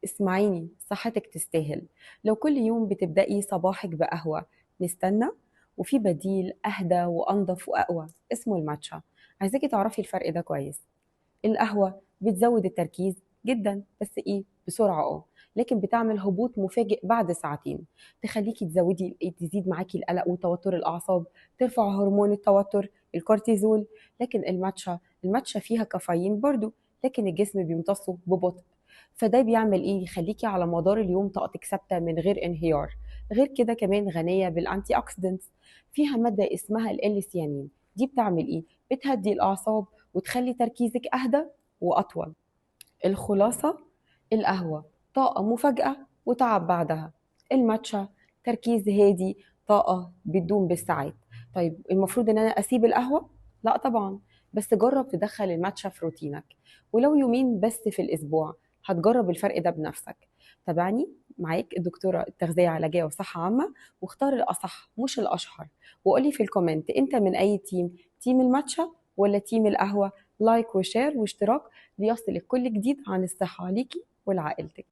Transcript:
اسمعيني، صحتك تستاهل. لو كل يوم بتبدأي صباحك بقهوة نستنى، وفي بديل أهدى وأنظف وأقوى اسمه الماتشا. عايزاكي تعرفي الفرق ده كويس. القهوة بتزود التركيز جدا، بس ايه، بسرعة لكن بتعمل هبوط مفاجئ بعد ساعتين، تخليكي تزيد معاكي القلق وتوتر الأعصاب، ترفع هرمون التوتر الكورتيزول. لكن الماتشا فيها كافيين برضو، لكن الجسم بيمتصه ببطء. فده بيعمل ايه، يخليكي على مدار اليوم طاقتك ثابتة من غير انهيار. غير كده كمان غنية بالانتي اوكسيدنتس، فيها مادة اسمها الاليسيانين. دي بتعمل ايه، بتهدي الأعصاب وتخلي تركيزك أهدى وأطول. الخلاصة، القهوة طاقة مفاجأة وتعب بعدها. الماتشا تركيز هادي، طاقة بتدوم بالساعات. طيب المفروض ان انا اسيب القهوة؟ لا طبعا، بس جرب تدخل الماتشا في روتينك، ولو يومين بس في الاسبوع هتجرب الفرق ده بنفسك. تابعني، معاك الدكتورة التغذية علاجية وصحة عامة، واختار الأصح مش الأشهر. وقولي في الكومنت انت من اي تيم، تيم الماتشا ولا تيم القهوة؟ لايك وشير واشتراك ليصلك كل جديد عن الصحة ليكي ولعائلتك.